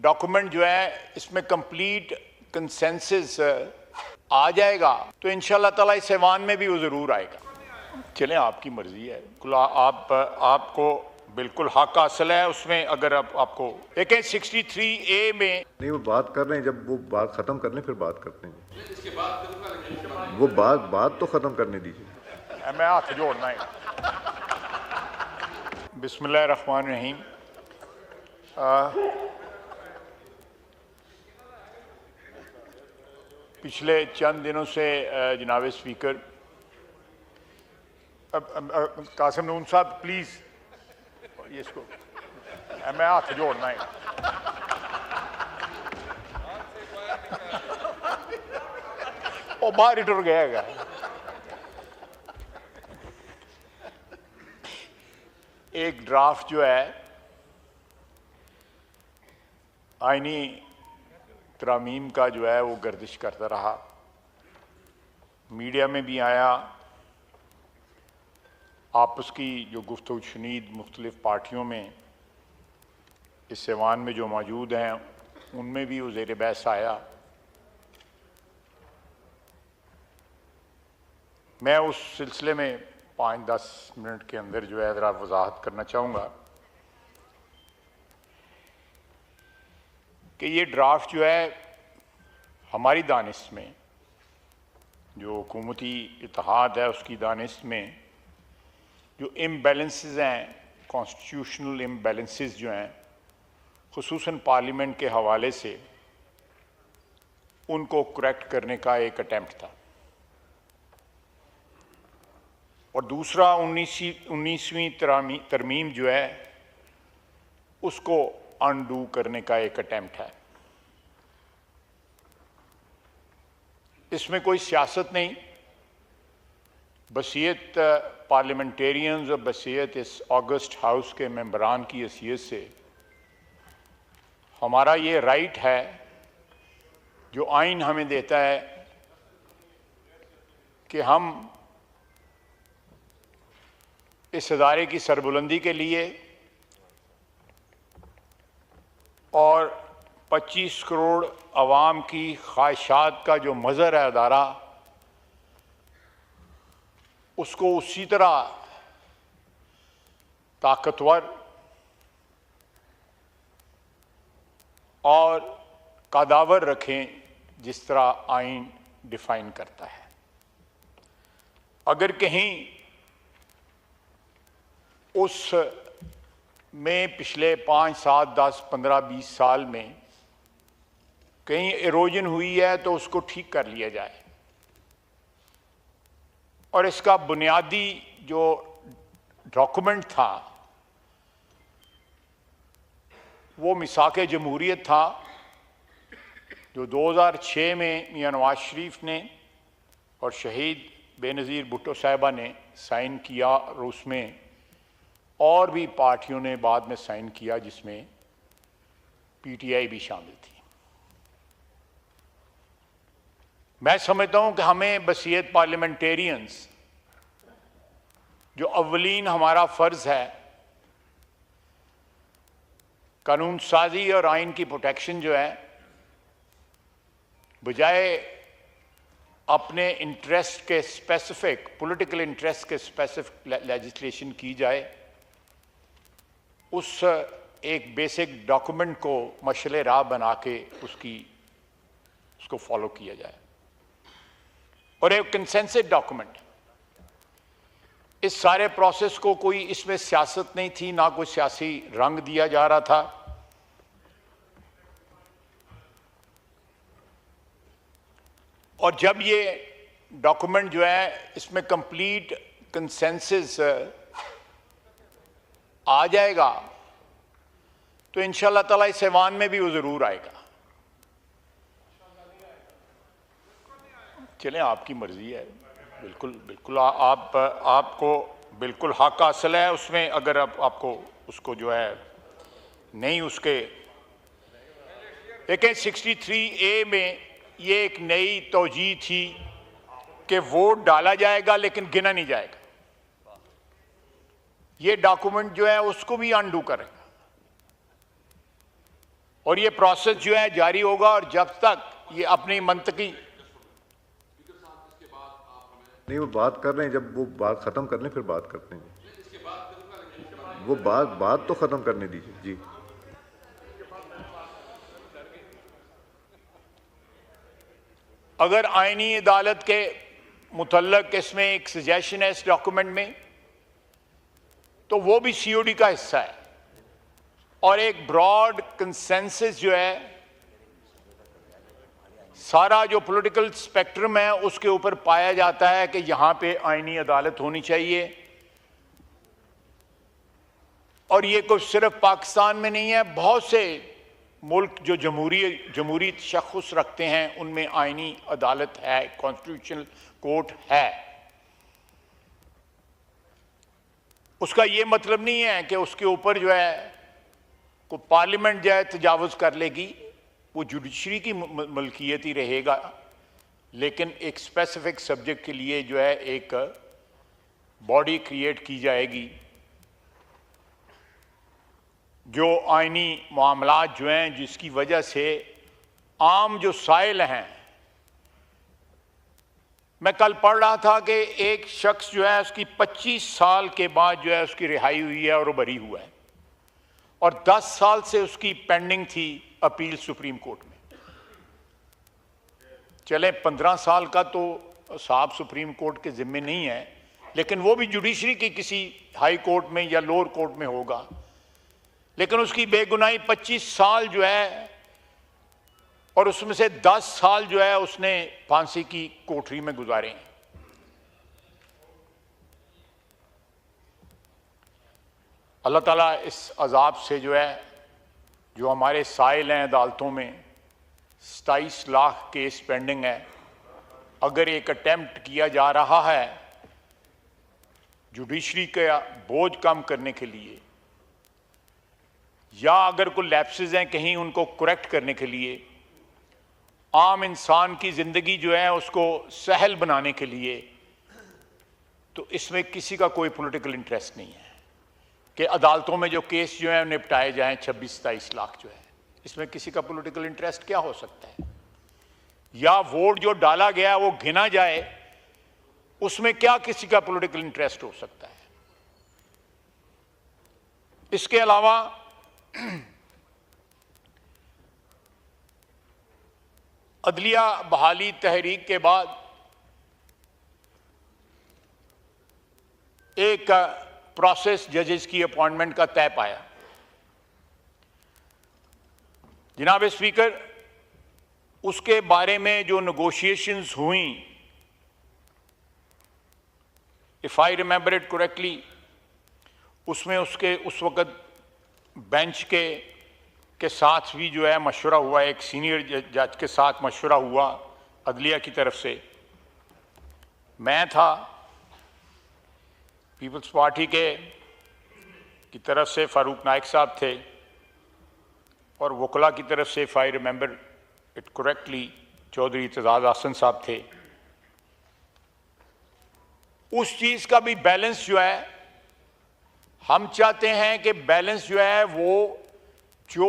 Document जो है इसमें कंप्लीट कंसेंसस आ जाएगा तो इंशाल्लाह ताला इस ऐवान में भी वो ज़रूर आएगा। चलें, आपकी मर्जी है, आपको बिल्कुल हक हासिल है उसमें। अगर आपको देखें 63A में नहीं, वो बात कर रहे हैं, जब वो बात ख़त्म कर लें फिर बात करते हैं। इसके बाद वो बात तो ख़त्म करने दीजिए। मैं हाथ जोड़ना है। बिस्मिल्लाहिर्रहमानिर्रहीम। पिछले चंद दिनों से जनाब स्पीकर कासिम नून साहब प्लीज़ ये इसको मैं हाथ जोड़ना है। वो बाहर ही टुर गया। एक ड्राफ्ट जो है आईनी तरामीम का जो है वो गर्दिश करता रहा, मीडिया में भी आया, आपस की जो गुफ्तगू शुनीद मुख्तलिफ पार्टियों में इस ऐवान में जो मौजूद हैं उनमें भी वो ज़ेर बहस आया। मैं उस सिलसिले में 5-10 मिनट के अंदर जो है ज़रा वजाहत करना चाहूँगा कि ये ड्राफ्ट जो है हमारी दानिश में, जो हुकूमती इत्तेहाद है उसकी दानिश में जो इम्बैलेंसेस हैं, कॉन्स्टिट्यूशनल इम्बैलेंसेस जो हैं खुसूसन पार्लियामेंट के हवाले से, उनको करेक्ट करने का एक अटेम्प्ट था। और दूसरा 19वीं तरमीम जो है उसको अनडू करने का एक अटेम्प्ट है। इसमें कोई सियासत नहीं, बसीयत पार्लियामेंटेरियंस और बसीयत इस ऑगस्ट हाउस के मेंबरान की हैसियत से हमारा ये राइट है जो आइन हमें देता है कि हम इस इदारे की सरबुलंदी के लिए और 25 करोड़ अवाम की ख्वाहिशात का जो मज़हर है अदारा, उसको उसी तरह ताकतवर और कदावर रखें जिस तरह आइन डिफाइन करता है। अगर कहीं उस में पिछले 5, 7, 10, 15, 20 साल में कहीं इरोजन हुई है तो उसको ठीक कर लिया जाए। और इसका बुनियादी जो डॉक्यूमेंट था वो मिसाक जमहूरियत था, जो 2006 में मियां नवाज शरीफ ने और शहीद बेनज़ीर भुट्टो साहिबा ने साइन किया, और उसमें और भी पार्टियों ने बाद में साइन किया जिसमें पीटीआई भी शामिल थी। मैं समझता हूं कि हमें बसीयत पार्लियामेंटेरियंस, जो अव्वलीन हमारा फ़र्ज है कानून साजी और आइन की प्रोटेक्शन जो है, बजाय अपने इंटरेस्ट के स्पेसिफिक, पॉलिटिकल इंटरेस्ट के स्पेसिफिक लेजिस्लेशन की जाए, उस एक बेसिक डॉक्यूमेंट को मशअले राह बना के उसको फॉलो किया जाए। और एक कंसेंसस डॉक्यूमेंट, इस सारे प्रोसेस को कोई इसमें सियासत नहीं थी, ना कोई सियासी रंग दिया जा रहा था। और जब ये डॉक्यूमेंट जो है इसमें कंप्लीट कंसेंसस आ जाएगा तो इंशाल्लाह ताला इस ऐवान में भी वो ज़रूर आएगा। चलें, आपकी मर्जी है, बिल्कुल आपको बिल्कुल हक हासिल है उसमें। अगर आपको उसको जो है नहीं उसके देखें 63A में ये एक नई तौजीह थी कि वोट डाला जाएगा लेकिन गिना नहीं जाएगा। ये डॉक्यूमेंट जो है उसको भी अनडू करेगा। और ये प्रोसेस जो है जारी होगा, और जब तक ये अपनी मंतकी नहीं, वो बात कर रहे हैं, जब वो बात खत्म कर लें फिर बात करते हैं। वो बात तो खत्म करने दीजिए जी। अगर आईनी अदालत के मुतल्लक इसमें एक सजेशन है इस डॉक्यूमेंट में, तो वो भी सीओडी का हिस्सा है, और एक ब्रॉड कंसेंसस जो है सारा जो पॉलिटिकल स्पेक्ट्रम है उसके ऊपर पाया जाता है कि यहां पे आईनी अदालत होनी चाहिए। और ये कुछ सिर्फ पाकिस्तान में नहीं है, बहुत से मुल्क जो जमहूरी तशख़्ख़ुस रखते हैं उनमें आईनी अदालत है, कॉन्स्टिट्यूशनल कोर्ट है। उसका ये मतलब नहीं है कि उसके ऊपर जो है को पार्लियामेंट जो है तजावुज़ कर लेगी, वो जुडिशरी की मलकियत ही रहेगा, लेकिन एक स्पेसिफिक सब्जेक्ट के लिए जो है एक बॉडी क्रिएट की जाएगी जो आईनी मामलात जो हैं, जिसकी वजह से आम जो साइल हैं। मैं कल पढ़ रहा था कि एक शख्स जो है उसकी 25 साल के बाद जो है उसकी रिहाई हुई है और वो बरी हुआ है, और 10 साल से उसकी पेंडिंग थी अपील सुप्रीम कोर्ट में। चले 15 साल का तो साहब सुप्रीम कोर्ट के जिम्मे नहीं है, लेकिन वो भी जुडिशरी की किसी हाई कोर्ट में या लोअर कोर्ट में होगा, लेकिन उसकी बेगुनाही 25 साल जो है, और उसमें से 10 साल जो है उसने फांसी की कोठरी में गुजारे हैं। अल्लाह ताला इस अजाब से जो है, जो हमारे साइल हैं अदालतों में 27 लाख केस पेंडिंग है, अगर एक अटेम्प्ट किया जा रहा है जुडिशरी का बोझ कम करने के लिए, या अगर कोई लैप्सेस हैं कहीं उनको करेक्ट करने के लिए, आम इंसान की ज़िंदगी जो है उसको सहल बनाने के लिए, तो इसमें किसी का कोई पॉलिटिकल इंटरेस्ट नहीं है कि अदालतों में जो केस जो है निपटाए जाएं 26-27 लाख जो है, इसमें किसी का पॉलिटिकल इंटरेस्ट क्या हो सकता है? या वोट जो डाला गया वो गिना जाए, उसमें क्या किसी का पॉलिटिकल इंटरेस्ट हो सकता है? इसके अलावा अदलिया बहाली तहरीक के बाद एक प्रोसेस जजेस की अपॉइंटमेंट का तय पाया। जनाब स्पीकर, उसके बारे में जो नेगोशिएशंस हुई, if I remember it correctly, उसमें उसके उस वक़्त बेंच के साथ भी जो है मशवरा हुआ, एक सीनियर जज के साथ मशवरा हुआ अदलिया की तरफ से। मैं था, पीपल्स पार्टी की तरफ से फारूक नाइक साहब थे, और वकला की तरफ से, if I remember it correctly, Chaudhry Ittezaz Hasan साहब थे। उस चीज़ का भी बैलेंस जो है, हम चाहते हैं कि बैलेंस जो है वो जो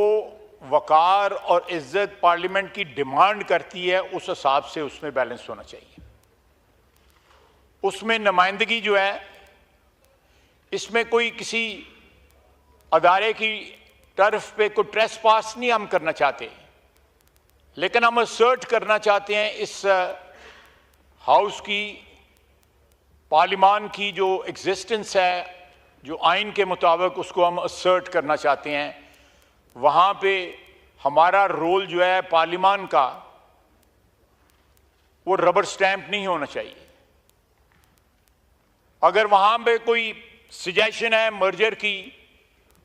वकार और इज्जत पार्लियामेंट की डिमांड करती है उस हिसाब से उसमें बैलेंस होना चाहिए। उसमें नुमाइंदगी जो है, इसमें कोई किसी अदारे की टर्फ पे कोई ट्रेस पास नहीं हम करना चाहते, लेकिन हम असर्ट करना चाहते हैं इस हाउस की, पार्लिमान की जो एग्जिस्टेंस है, जो आइन के मुताबिक उसको हम असर्ट करना चाहते हैं। वहाँ पे हमारा रोल जो है पार्लिमान का, वो रबर स्टैंप नहीं होना चाहिए। अगर वहाँ पे कोई सजेशन है मर्जर की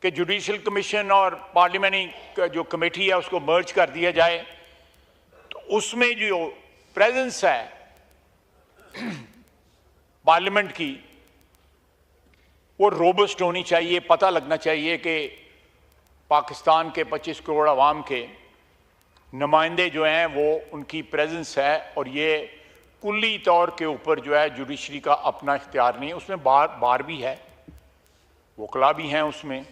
कि जुडिशल कमीशन और पार्लियामेंट्री जो कमेटी है उसको मर्ज कर दिया जाए, तो उसमें जो प्रेजेंस है पार्लियामेंट की, वो रोबस्ट होनी चाहिए। पता लगना चाहिए कि पाकिस्तान के 25 करोड़ आवाम के नुमाइंदे जो हैं वो उनकी प्रेजेंस है, और ये कुल्ली तौर के ऊपर जो है जुडिशरी का अपना इख्तियार नहीं है। उसमें बार भी है, वकला भी हैं उसमें,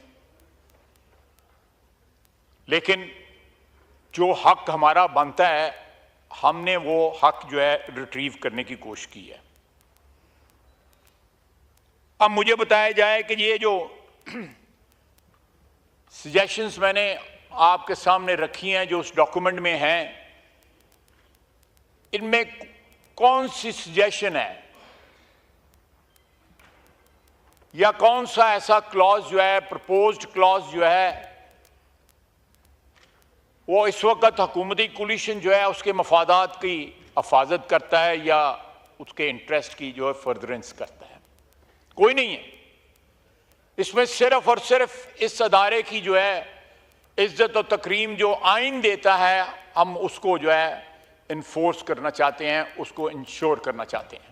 लेकिन जो हक हमारा बनता है, हमने वो हक जो है रिट्रीव करने की कोशिश की है। अब मुझे बताया जाए कि ये जो सजेशंस मैंने आपके सामने रखी हैं, जो उस डॉक्यूमेंट में हैं, इनमें कौन सी सजेशन है या कौन सा ऐसा क्लॉज जो है, प्रपोज्ड क्लॉज जो है, वो इस वक्त हुकूमती कोलिशन जो है उसके मफादात की हिफाजत करता है या उसके इंटरेस्ट की जो है फर्दरेंस करता है? कोई नहीं है। इसमें सिर्फ और सिर्फ इस अदारे की जो है इज्जत और तकरीम जो आइन देता है, हम उसको जो है इन्फोर्स करना चाहते हैं, उसको इंश्योर करना चाहते हैं।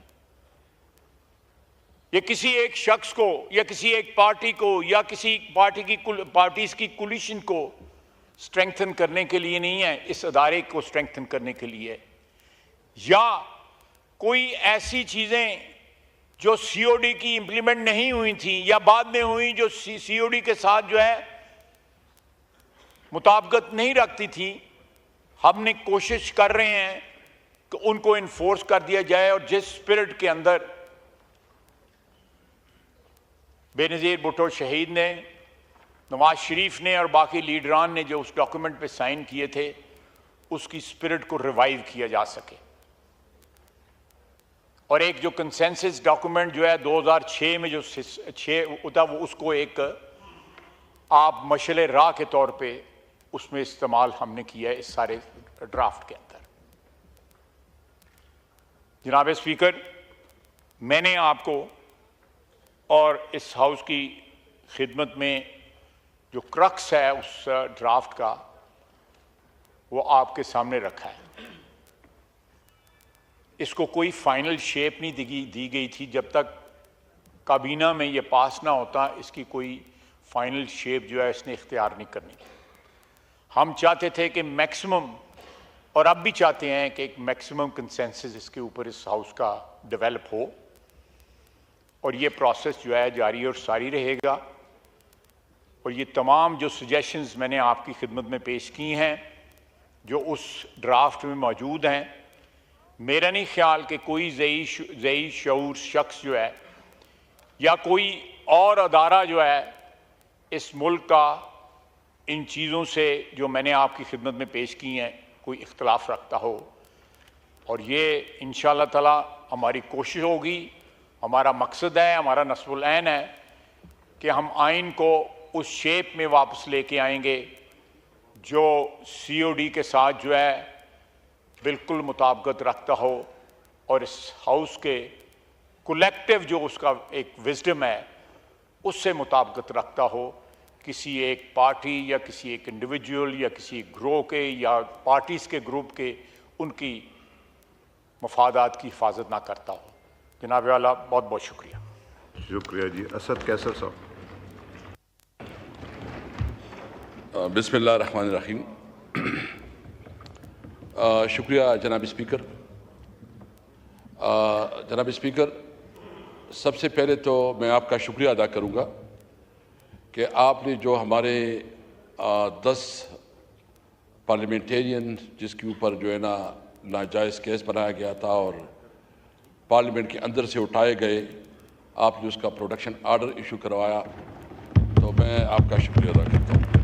ये किसी एक शख्स को या किसी एक पार्टी को या किसी पार्टीज की कोलिशन को स्ट्रेंथन करने के लिए नहीं है, इस अदारे को स्ट्रेंथन करने के लिए, या कोई ऐसी चीजें जो सीओडी की इंप्लीमेंट नहीं हुई थी या बाद में हुई, जो सीओडी के साथ जो है मुताबिकत नहीं रखती थी, हमने कोशिश कर रहे हैं कि उनको इन्फोर्स कर दिया जाए। और जिस स्पिरिट के अंदर बेनज़ीर भुट्टो शहीद ने, नवाज शरीफ ने और बाकी लीडरान ने जो उस डॉक्यूमेंट पे साइन किए थे, उसकी स्पिरिट को रिवाइव किया जा सके। और एक जो कंसेंसस डॉक्यूमेंट जो है 2006 में जो 6 होता, वो उसको एक आप मशले राह के तौर पे उसमें इस्तेमाल हमने किया है इस सारे ड्राफ्ट के अंदर। जनाब स्पीकर, मैंने आपको और इस हाउस की खिदमत में जो क्रक्स है उस ड्राफ्ट का, वो आपके सामने रखा है। इसको कोई फाइनल शेप नहीं दी गई थी। जब तक काबीना में ये पास ना होता, इसकी कोई फाइनल शेप जो है इसने इख्तियार नहीं करनी। हम चाहते थे कि मैक्सिमम, और अब भी चाहते हैं कि एक मैक्सिमम कंसेंसस इसके ऊपर इस हाउस का डेवलप हो, और ये प्रोसेस जो है जारी और सारी रहेगा। और ये तमाम जो सजेशंस मैंने आपकी खिदमत में पेश की हैं, जो उस ड्राफ्ट में मौजूद हैं, मेरा नहीं ख्याल कि कोई ज़ई शऊर शख्स जो है या कोई और अदारा जो है इस मुल्क का इन चीज़ों से जो मैंने आपकी खिदमत में पेश की हैं कोई इख्तलाफ रखता हो। और ये इंशाअल्लाह ताला हमारी कोशिश होगी, हमारा मकसद है, हमारा नस्बुल ऐन है कि हम आइन को उस शेप में वापस लेके आएंगे जो सीओडी के साथ जो है बिल्कुल मुताबिकत रखता हो, और इस हाउस के कलेक्टिव जो उसका एक विजडम है उससे मुताबिकत रखता हो। किसी एक पार्टी या किसी एक इंडिविजुअल या किसी ग्रोह के या पार्टीज़ के ग्रुप के उनकी मफादात की हिफाजत ना करता हो। जनाब वाला, बहुत बहुत शुक्रिया। शुक्रिया जी। असद कैसर साहब। बिस्मिल्लाहिर्रहमानिर्रहीम। शुक्रिया जनाब स्पीकर। जनाब स्पीकर, सबसे पहले तो मैं आपका शुक्रिया अदा करूँगा कि आपने जो हमारे 10 पार्लियामेंटेरियन जिसके ऊपर जो है ना नाजायज़ केस बनाया गया था और पार्लियामेंट के अंदर से उठाए गए, आपने उसका प्रोटेक्शन आर्डर इशू करवाया, तो मैं आपका शुक्रिया अदा करता हूँ।